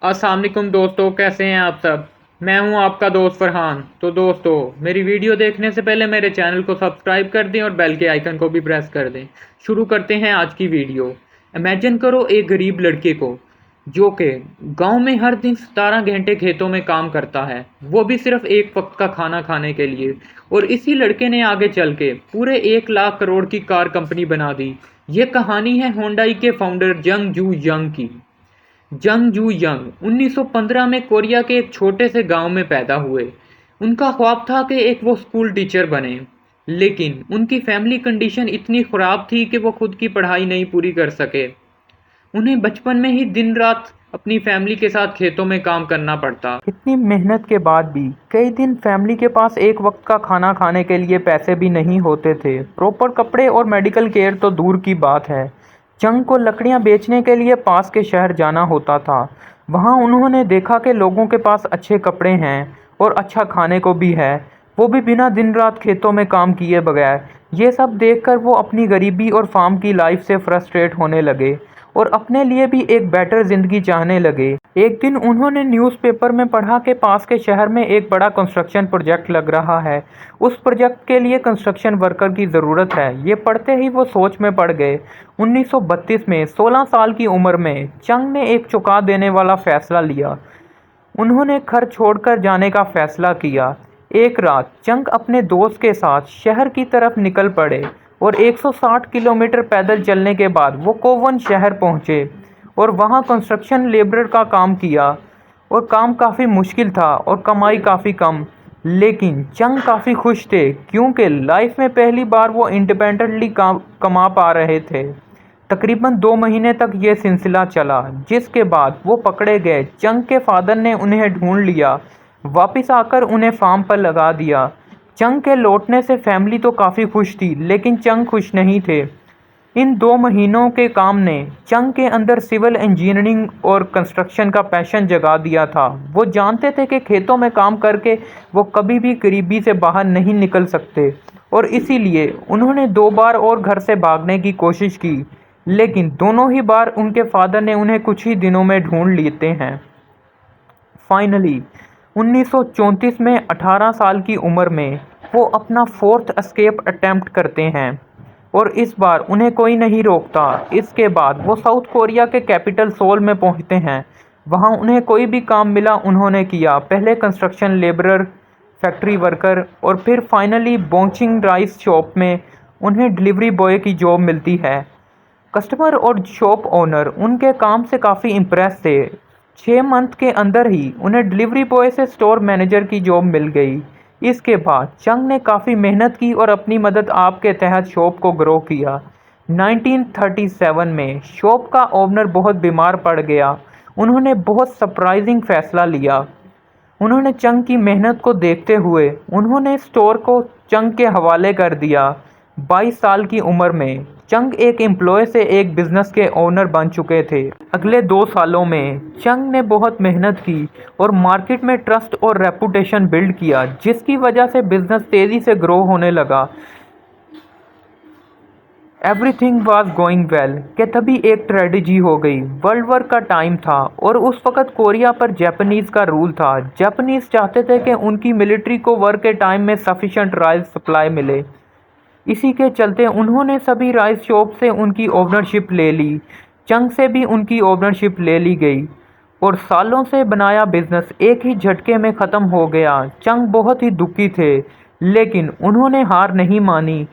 अस्सलाम वालेकुम दोस्तों, कैसे हैं आप सब। मैं हूं आपका दोस्त फरहान। तो दोस्तों, मेरी वीडियो देखने से पहले मेरे चैनल को सब्सक्राइब कर दें और बेल के आइकन को भी प्रेस कर दें। शुरू करते हैं आज की वीडियो। इमेजिन करो एक गरीब लड़के को जो कि गांव में हर दिन 17 घंटे खेतों में काम करता है, वो भी सिर्फ एक वक्त का खाना खाने के लिए। और इसी लड़के ने आगे चल के पूरे 1 लाख करोड़ की कार कंपनी बना दी। ये कहानी है होंडाई के फाउंडर जंग जू यंग की। जंग जू यंग 1915 में कोरिया के एक छोटे से गांव में पैदा हुए। उनका ख्वाब था कि एक वो स्कूल टीचर बने, लेकिन उनकी फैमिली कंडीशन इतनी ख़राब थी कि वो खुद की पढ़ाई नहीं पूरी कर सके। उन्हें बचपन में ही दिन रात अपनी फैमिली के साथ खेतों में काम करना पड़ता। इतनी मेहनत के बाद भी कई दिन फैमिली के पास एक वक्त का खाना खाने के लिए पैसे भी नहीं होते थे। प्रॉपर कपड़े और मेडिकल केयर तो दूर की बात है। चंग को लकड़ियां बेचने के लिए पास के शहर जाना होता था। वहां उन्होंने देखा कि लोगों के पास अच्छे कपड़े हैं और अच्छा खाने को भी है, वो भी बिना दिन रात खेतों में काम किए बगैर। ये सब देखकर वो अपनी गरीबी और फार्म की लाइफ से फ्रस्ट्रेट होने लगे और अपने लिए भी एक बेटर ज़िंदगी चाहने लगे। एक दिन उन्होंने न्यूज़पेपर में पढ़ा कि पास के शहर में एक बड़ा कंस्ट्रक्शन प्रोजेक्ट लग रहा है। उस प्रोजेक्ट के लिए कंस्ट्रक्शन वर्कर की ज़रूरत है। ये पढ़ते ही वो सोच में पड़ गए। 1932 में 16 साल की उम्र में चंग ने एक चौंका देने वाला फैसला लिया। उन्होंने घर छोड़कर जाने का फैसला किया। एक रात चंग अपने दोस्त के साथ शहर की तरफ निकल पड़े और 160 किलोमीटर पैदल चलने के बाद वो कोवन शहर पहुंचे और वहां कंस्ट्रक्शन लेबरर का काम किया। और काम काफ़ी मुश्किल था और कमाई काफ़ी कम, लेकिन चंग काफ़ी खुश थे क्योंकि लाइफ में पहली बार वो इंडिपेंडेंटली कमा पा रहे थे। तकरीबन 2 महीने तक ये सिलसिला चला, जिसके बाद वो पकड़े गए। चंग के फादर ने उन्हें ढूंढ लिया, वापस आकर उन्हें फार्म पर लगा दिया। चंग के लौटने से फैमिली तो काफ़ी खुश थी, लेकिन चंग खुश नहीं थे। इन 2 महीनों के काम ने चंग के अंदर सिविल इंजीनियरिंग और कंस्ट्रक्शन का पैशन जगा दिया था। वो जानते थे कि खेतों में काम करके वो कभी भी गरीबी से बाहर नहीं निकल सकते, और इसीलिए उन्होंने 2 बार और घर से भागने की कोशिश की, लेकिन दोनों ही बार उनके फादर ने उन्हें कुछ ही दिनों में ढूंढ लेते हैं। फाइनली 1934 में 18 साल की उम्र में वो अपना फोर्थ एस्केप अटेम्प्ट करते हैं और इस बार उन्हें कोई नहीं रोकता। इसके बाद वो साउथ कोरिया के कैपिटल सोल में पहुंचते हैं। वहां उन्हें कोई भी काम मिला उन्होंने किया। पहले कंस्ट्रक्शन लेबरर, फैक्ट्री वर्कर और फिर फाइनली बोंचिंग राइस शॉप में उन्हें डिलीवरी बॉय की जॉब मिलती है। कस्टमर और शॉप ओनर उनके काम से काफ़ी इम्प्रेस थे। 6 मंथ के अंदर ही उन्हें डिलीवरी बॉय से स्टोर मैनेजर की जॉब मिल गई। इसके बाद चंग ने काफ़ी मेहनत की और अपनी मदद आप के तहत शॉप को ग्रो किया। 1937 में शॉप का ओनर बहुत बीमार पड़ गया। उन्होंने बहुत सरप्राइजिंग फैसला लिया। उन्होंने चंग की मेहनत को देखते हुए उन्होंने स्टोर को चंग के हवाले कर दिया। 22 साल की उम्र में चंग एक एम्प्लॉय से एक बिजनेस के ओनर बन चुके थे। अगले 2 सालों में चंग ने बहुत मेहनत की और मार्केट में ट्रस्ट और रेपुटेशन बिल्ड किया, जिसकी वजह से बिजनेस तेज़ी से ग्रो होने लगा। एवरीथिंग वाज गोइंग वेल कि तभी एक ट्रेजेडी हो गई। वर्ल्ड वॉर का टाइम था और उस वक़्त कोरिया पर जापानीज़ का रूल था। जापानीज़ चाहते थे कि उनकी मिलिट्री को वॉर के टाइम में सफिशेंट राइस सप्लाई मिले। इसी के चलते उन्होंने सभी राइस शॉप से उनकी ओनरशिप ले ली। चंग से भी उनकी ओनरशिप ले ली गई और सालों से बनाया बिजनेस एक ही झटके में ख़त्म हो गया। चंग बहुत ही दुखी थे, लेकिन उन्होंने हार नहीं मानी।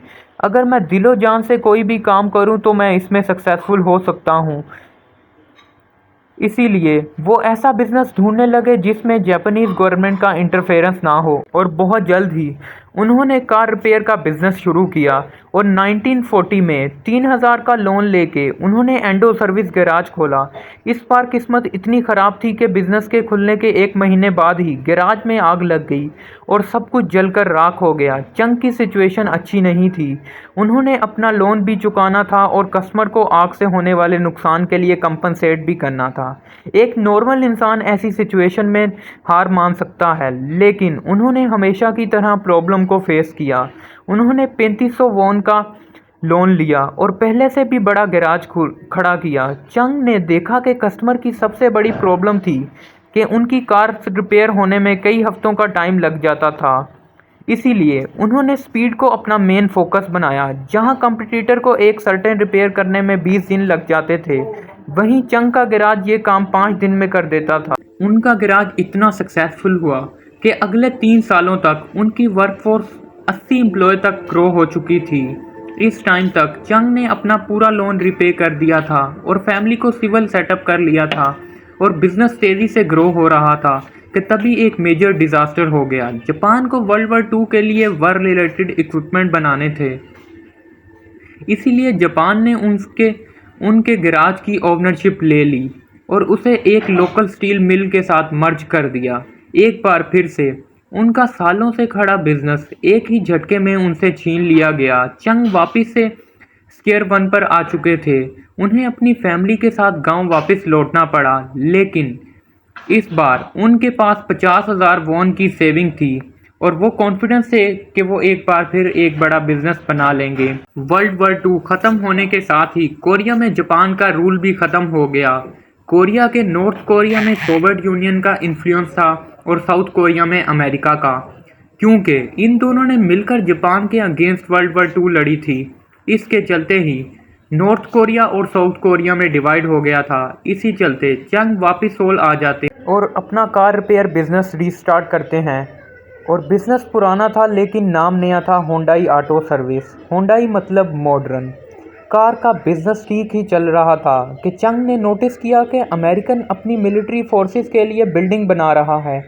अगर मैं दिलो जान से कोई भी काम करूं तो मैं इसमें सक्सेसफुल हो सकता हूं। इसीलिए वो ऐसा बिजनेस ढूंढने लगे जिसमें जापानीज़ गवर्नमेंट का इंटरफेरेंस ना हो, और बहुत जल्द ही उन्होंने कार रिपेयर का बिजनेस शुरू किया और 1940 में 3000 का लोन लेके उन्होंने एंडो सर्विस गैराज खोला। इस बार किस्मत इतनी ख़राब थी कि बिजनेस के खुलने के 1 महीने बाद ही गैराज में आग लग गई और सब कुछ जलकर राख हो गया। चंग की सिचुएशन अच्छी नहीं थी। उन्होंने अपना लोन भी चुकाना था और कस्टमर को आग से होने वाले नुकसान के लिए कंपनसेट भी करना था। एक नॉर्मल इंसान ऐसी सिचुएशन में हार मान सकता है, लेकिन उन्होंने हमेशा की तरह प्रॉब्लम को फेस किया। उन्होंने 3500 वॉन का लोन लिया और पहले से भी बड़ा गैराज खड़ा किया। चंग ने देखा कि कस्टमर की सबसे बड़ी प्रॉब्लम थी कि उनकी कार रिपेयर होने में कई हफ्तों का टाइम लग जाता था। इसीलिए उन्होंने स्पीड को अपना मेन फोकस बनाया। जहां कंपटीटर को एक सर्टेन रिपेयर करने में 20 दिन लग जाते थे, वहीं चंग का गैराज ये काम 5 दिन में कर देता था। उनका गैराज इतना सक्सेसफुल हुआ कि अगले 3 सालों तक उनकी वर्कफोर्स 80 एम्प्लॉय तक ग्रो हो चुकी थी। इस टाइम तक चंग ने अपना पूरा लोन रिपे कर दिया था और फैमिली को सिविल सेटअप कर लिया था और बिजनेस तेजी से ग्रो हो रहा था कि तभी एक मेजर डिजास्टर हो गया। जापान को वर्ल्ड वॉर 2 के लिए वार रिलेटेड इक्विपमेंट बनाने थे, इसीलिए जापान ने उनके गैराज की ओनरशिप ले ली और उसे एक लोकल स्टील मिल के साथ मर्ज कर दिया। एक बार फिर से उनका सालों से खड़ा बिजनेस एक ही झटके में उनसे छीन लिया गया। चंग वापिस से स्क्वायर वन पर आ चुके थे। उन्हें अपनी फैमिली के साथ गांव वापस लौटना पड़ा, लेकिन इस बार उनके पास 50,000 वॉन की सेविंग थी और वो कॉन्फिडेंस थे कि वो एक बार फिर एक बड़ा बिजनेस बना लेंगे। वर्ल्ड वॉर 2 खत्म होने के साथ ही कोरिया में जापान का रूल भी खत्म हो गया। कोरिया के नॉर्थ कोरिया में सोवियत यूनियन का इन्फ्लुएंस था और साउथ कोरिया में अमेरिका का, क्योंकि इन दोनों ने मिलकर जापान के अगेंस्ट वर्ल्ड वॉर 2 लड़ी थी। इसके चलते ही नॉर्थ कोरिया और साउथ कोरिया में डिवाइड हो गया था। इसी चलते चंग वापस सोल आ जाते और अपना कार रिपेयर बिजनेस रीस्टार्ट करते हैं। और बिजनेस पुराना था लेकिन नाम नया था, होंडाई ऑटो सर्विस। होंडाई मतलब मॉडर्न। कार का बिजनेस ठीक ही चल रहा था कि चंग ने नोटिस किया कि अमेरिकन अपनी मिलिट्री फोर्सेस के लिए बिल्डिंग बना रहा है।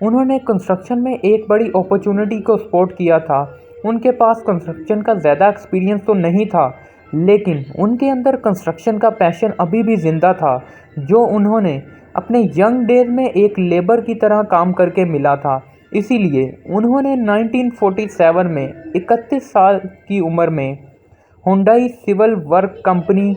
उन्होंने कंस्ट्रक्शन में एक बड़ी अपॉर्चुनिटी को स्पॉट किया था। उनके पास कंस्ट्रक्शन का ज़्यादा एक्सपीरियंस तो नहीं था, लेकिन उनके अंदर कंस्ट्रक्शन का पैशन अभी भी ज़िंदा था, जो उन्होंने अपने यंग डेज में एक लेबर की तरह काम करके मिला था। इसीलिए उन्होंने 1947 में 31 साल की उम्र में हुंडई सिविल वर्क कंपनी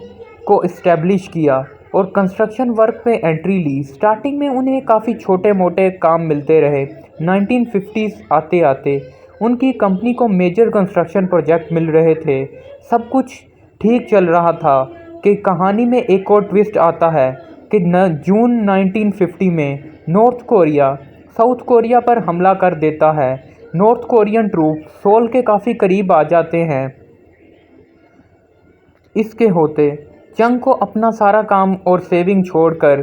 को इस्टेब्लिश किया और कंस्ट्रक्शन वर्क में एंट्री ली। स्टार्टिंग में उन्हें काफ़ी छोटे मोटे काम मिलते रहे। 1950s आते आते उनकी कंपनी को मेजर कंस्ट्रक्शन प्रोजेक्ट मिल रहे थे। सब कुछ ठीक चल रहा था कि कहानी में एक और ट्विस्ट आता है कि जून 1950 में नॉर्थ कोरिया साउथ कोरिया पर हमला कर देता है। नॉर्थ कोरियन ट्रूप सोल के काफ़ी करीब आ जाते हैं। इसके होते चंग को अपना सारा काम और सेविंग छोड़कर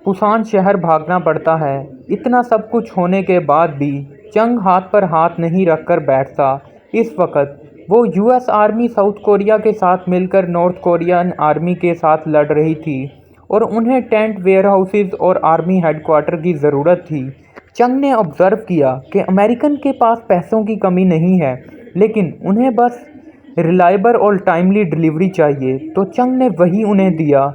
पुसान शहर भागना पड़ता है। इतना सब कुछ होने के बाद भी चंग हाथ पर हाथ नहीं रखकर बैठता। इस वक्त वो यूएस आर्मी साउथ कोरिया के साथ मिलकर नॉर्थ कोरियन आर्मी के साथ लड़ रही थी और उन्हें टेंट वेयरहाउसेस और आर्मी हेडक्वार्टर की ज़रूरत थी। चंग ने ऑब्ज़र्व किया कि अमेरिकन के पास पैसों की कमी नहीं है, लेकिन उन्हें बस रिलायबल और टाइमली डिलीवरी चाहिए, तो चंग ने वही उन्हें दिया।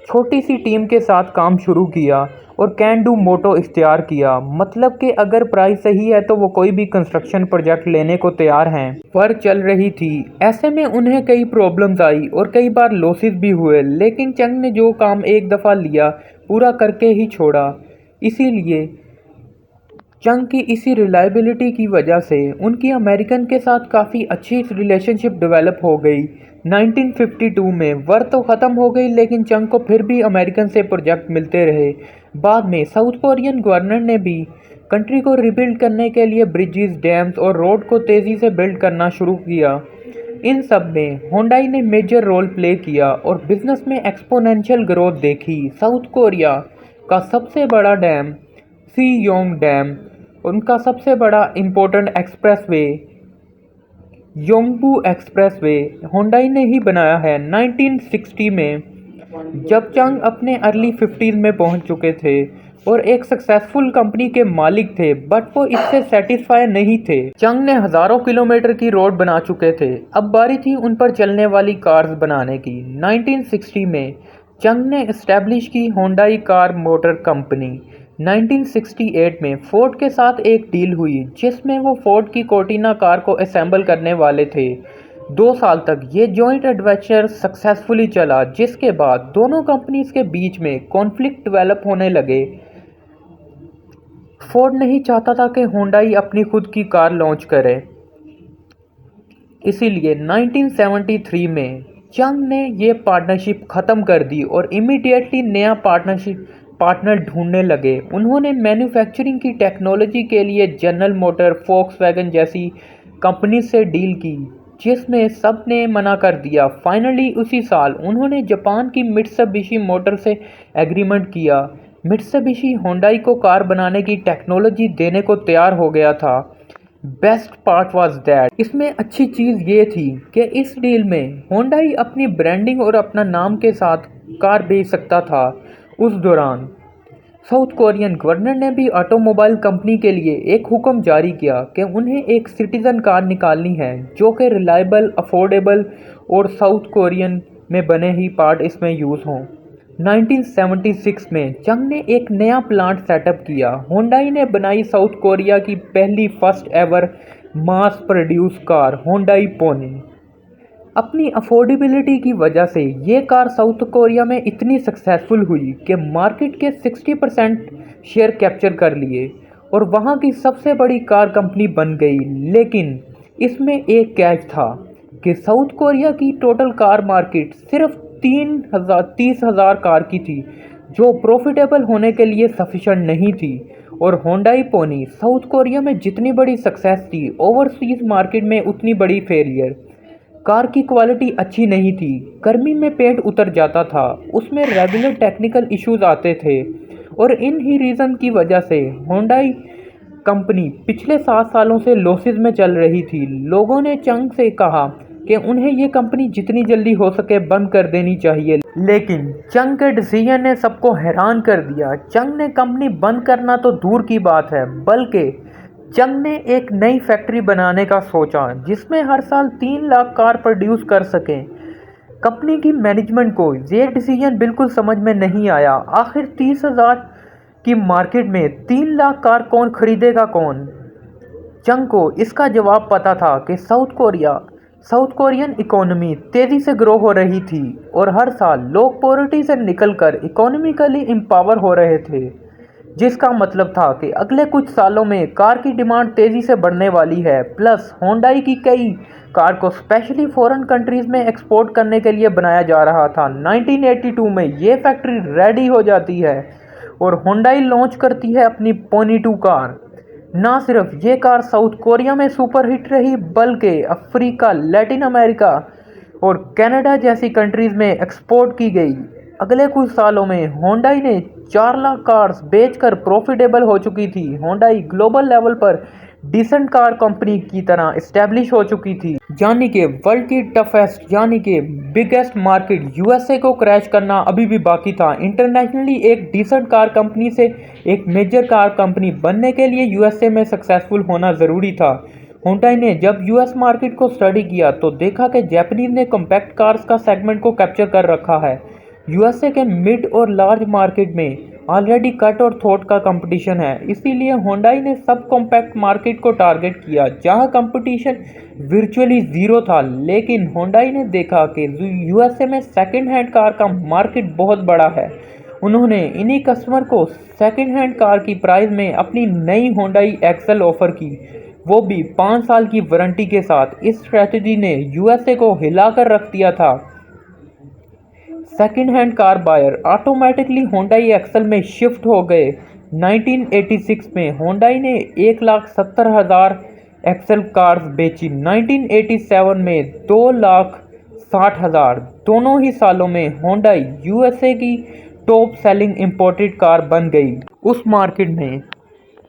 छोटी सी टीम के साथ काम शुरू किया और कैन डू मोटो इख्तियार किया, मतलब कि अगर प्राइस सही है तो वो कोई भी कंस्ट्रक्शन प्रोजेक्ट लेने को तैयार हैं। पर चल रही थी, ऐसे में उन्हें कई प्रॉब्लम्स आई और कई बार लॉसेस भी हुए, लेकिन चंग ने जो काम एक दफ़ा लिया पूरा करके ही छोड़ा। इसीलिए चंग की इसी रिलायबिलिटी की वजह से उनकी अमेरिकन के साथ काफ़ी अच्छी रिलेशनशिप डेवलप हो गई। 1952 में वॉर तो ख़त्म हो गई, लेकिन चंग को फिर भी अमेरिकन से प्रोजेक्ट मिलते रहे। बाद में साउथ कोरियन गवर्नर ने भी कंट्री को रिबिल्ड करने के लिए ब्रिजेस, डैम्स और रोड को तेज़ी से बिल्ड करना शुरू किया। इन सब में होंडाई ने मेजर रोल प्ले किया और बिजनेस में एक्सपोनेंशियल ग्रोथ देखी। साउथ कोरिया का सबसे बड़ा डैम सीयोंग डैम, उनका सबसे बड़ा इम्पोर्टेंट एक्सप्रेसवे योंगबू एक्सप्रेसवे होंडाई ने ही बनाया है। 1960 में जब चंग अपने अर्ली 50s में पहुंच चुके थे और एक सक्सेसफुल कंपनी के मालिक थे, बट वो इससे सेटिस्फाई नहीं थे। चंग ने हज़ारों किलोमीटर की रोड बना चुके थे, अब बारी थी उन पर चलने वाली कार्स बनाने की। 1960 में चंग ने इस्टेब्लिश की होंडाई कार मोटर कंपनी। 1968 में फोर्ड के साथ एक डील हुई जिसमें वो फोर्ड की कोर्टिना कार को असेंबल करने वाले थे। 2 साल तक ये जॉइंट एडवेंचर सक्सेसफुली चला, जिसके बाद दोनों कंपनीज के बीच में कॉन्फ्लिक्ट डेवलप होने लगे। फोर्ड नहीं चाहता था कि होंडाई अपनी खुद की कार लॉन्च करे। इसीलिए 1973 में चंग ने ये पार्टनरशिप ख़त्म कर दी और इमीडिएटली नया पार्टनर ढूंढने लगे। उन्होंने मैन्युफैक्चरिंग की टेक्नोलॉजी के लिए जनरल मोटर, फोक्सवैगन जैसी कंपनी से डील की, जिसमें सब ने मना कर दिया। फाइनली उसी साल उन्होंने जापान की मित्सुबिशी मोटर से एग्रीमेंट किया। मित्सुबिशी होंडाई को कार बनाने की टेक्नोलॉजी देने को तैयार हो गया था। बेस्ट पार्ट वाज दैट, इसमें अच्छी चीज़ ये थी कि इस डील में होंडाई अपनी ब्रांडिंग और अपना नाम के साथ कार बेच सकता था। उस दौरान साउथ कोरियन गवर्नर ने भी ऑटोमोबाइल कंपनी के लिए एक हुक्म जारी किया कि उन्हें एक सिटीजन कार निकालनी है जो कि रिलायबल, अफोर्डेबल और साउथ कोरियन में बने ही पार्ट इसमें यूज़ हों। 1976 में चंग ने एक नया प्लांट सेटअप किया। होंडाई ने बनाई साउथ कोरिया की पहली फर्स्ट एवर मास प्रोड्यूस कार होंडाई पोनी। अपनी अफोर्डेबिलिटी की वजह से ये कार साउथ कोरिया में इतनी सक्सेसफुल हुई कि मार्केट के 60% शेयर कैप्चर कर लिए और वहाँ की सबसे बड़ी कार कंपनी बन गई। लेकिन इसमें एक कैच था कि साउथ कोरिया की टोटल कार मार्केट सिर्फ 30,000 कार की थी, जो प्रॉफिटेबल होने के लिए सफिशेंट नहीं थी। और होंडाई पोनी साउथ कोरिया में जितनी बड़ी सक्सेस थी, ओवरसीज मार्केट में उतनी बड़ी फेलियर। कार की क्वालिटी अच्छी नहीं थी, गर्मी में पेंट उतर जाता था, उसमें रेगुलर टेक्निकल इश्यूज आते थे और इन ही रीज़न की वजह से होंडाई कंपनी पिछले 7 सालों से लॉसेस में चल रही थी। लोगों ने चंग से कहा कि उन्हें ये कंपनी जितनी जल्दी हो सके बंद कर देनी चाहिए, लेकिन चंग के डिसीजन ने सबको हैरान कर दिया। चंग ने कंपनी बंद करना तो दूर की बात है, बल्कि चंग ने एक नई फैक्ट्री बनाने का सोचा जिसमें हर साल 3 लाख कार प्रोड्यूस कर सकें। कंपनी की मैनेजमेंट को ये डिसीजन बिल्कुल समझ में नहीं आया। आखिर 30,000 की मार्केट में 3 लाख कार कौन खरीदेगा कौन? चंग को इसका जवाब पता था कि साउथ कोरियन इकोनॉमी तेज़ी से ग्रो हो रही थी और हर साल लोग पॉवर्टी से निकलकर इकोनॉमिकली एम्पावर हो रहे थे, जिसका मतलब था कि अगले कुछ सालों में कार की डिमांड तेज़ी से बढ़ने वाली है। प्लस होंडाई की कई कार को स्पेशली फॉरेन कंट्रीज़ में एक्सपोर्ट करने के लिए बनाया जा रहा था। 1982 में ये फैक्ट्री रेडी हो जाती है और होंडाई लॉन्च करती है अपनी पोनी 2 कार। ना सिर्फ ये कार साउथ कोरिया में सुपरहिट रही, बल्कि अफ्रीका, लैटिन अमेरिका और कनाडा जैसी कंट्रीज़ में एक्सपोर्ट की गई। अगले कुछ सालों में होंडाई ने 4 लाख कार्स बेचकर प्रॉफिटेबल हो चुकी थी। होंडाई ग्लोबल लेवल पर डिसेंट कार कंपनी की तरह इस्टेब्लिश हो चुकी थी, यानी कि वर्ल्ड की टफेस्ट यानी कि बिगेस्ट मार्केट यूएसए को क्रैश करना अभी भी बाकी था। इंटरनेशनली एक डिसेंट कार कंपनी से एक मेजर कार कंपनी बनने के लिए यूएसए में सक्सेसफुल होना ज़रूरी था। होंडाई ने जब यूएस मार्केट को स्टडी किया तो देखा कि जापानीज ने कॉम्पैक्ट कार्स का सेगमेंट को कैप्चर कर रखा है। यूएसए के मिड और लार्ज मार्केट में ऑलरेडी कट और थॉट का कंपटीशन है, इसीलिए होंडाई ने सब कॉम्पैक्ट मार्केट को टारगेट किया जहां कंपटीशन वर्चुअली ज़ीरो था। लेकिन होंडाई ने देखा कि यूएसए में सेकंड हैंड कार का मार्केट बहुत बड़ा है। उन्होंने इन्हीं कस्टमर को सेकंड हैंड कार की प्राइस में अपनी नई होंडाई एक्सेल ऑफर की, वो भी 5 साल की वारंटी के साथ। इस स्ट्रेटजी ने यूएसए को हिलाकर रख दिया था। Second hand car buyer automatically Hyundai Excel में शिफ्ट हो गए। 1986 में होंडाई ने 1,70,000 एक्सेल कार्स बेची। 1987 में 2,60,000। दोनों ही सालों में होंडाई यूएसए की टॉप सेलिंग इंपोर्टेड कार बन गई। उस मार्केट में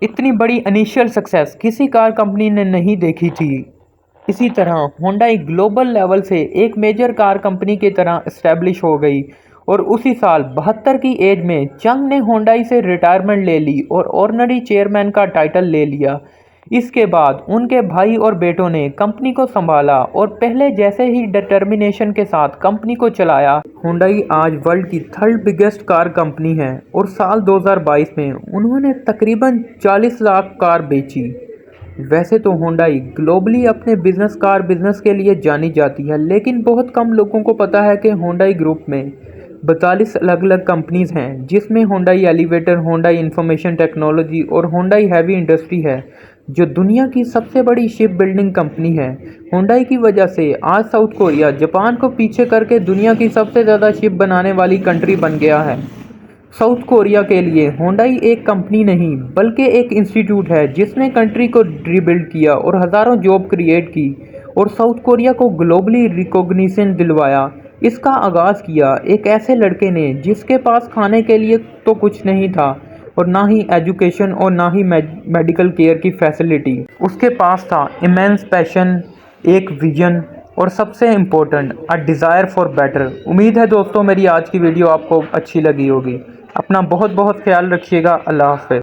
इतनी बड़ी इनिशियल सक्सेस किसी कार कंपनी ने नहीं देखी थी। इसी तरह होंडाई ग्लोबल लेवल से एक मेजर कार कंपनी की तरह इस्टेब्लिश हो गई और उसी साल 72 की एज में चंग ने होंडाई से रिटायरमेंट ले ली और ऑनरी चेयरमैन का टाइटल ले लिया। इसके बाद उनके भाई और बेटों ने कंपनी को संभाला और पहले जैसे ही डिटर्मिनेशन के साथ कंपनी को चलाया। होंडाई आज वर्ल्ड की 3rd बिगेस्ट कार कंपनी है और साल 2022 में उन्होंने तकरीबन 40 लाख कार बेची। वैसे तो होंडाई ग्लोबली अपने बिजनेस के लिए जानी जाती है, लेकिन बहुत कम लोगों को पता है कि होंडाई ग्रुप में 42 अलग अलग कंपनीज हैं, जिसमें Hyundai elevator, Hyundai information technology और होंडाई हैवी इंडस्ट्री है। जो दुनिया की सबसे बड़ी शिप बिल्डिंग कंपनी है। हुंडई की वजह से आज साउथ कोरिया जापान को पीछे करके दुनिया की सबसे ज़्यादा शिप बनाने वाली कंट्री बन गया है। साउथ कोरिया के लिए हुंडई एक कंपनी नहीं बल्कि एक इंस्टीट्यूट है जिसने कंट्री को रीबिल्ड किया और हज़ारों जॉब क्रिएट की और साउथ कोरिया को ग्लोबली रिकॉग्निशन दिलवाया। इसका आगाज़ किया एक ऐसे लड़के ने जिसके पास खाने के लिए तो कुछ नहीं था और ना ही एजुकेशन और ना ही मेडिकल केयर की फैसिलिटी। उसके पास था इमेंस पैशन, एक विजन और सबसे important a desire for better. उम्मीद है दोस्तों मेरी आज की वीडियो आपको अच्छी लगी होगी। अपना बहुत बहुत ख्याल रखिएगा। अल्लाह हाफ़िज़।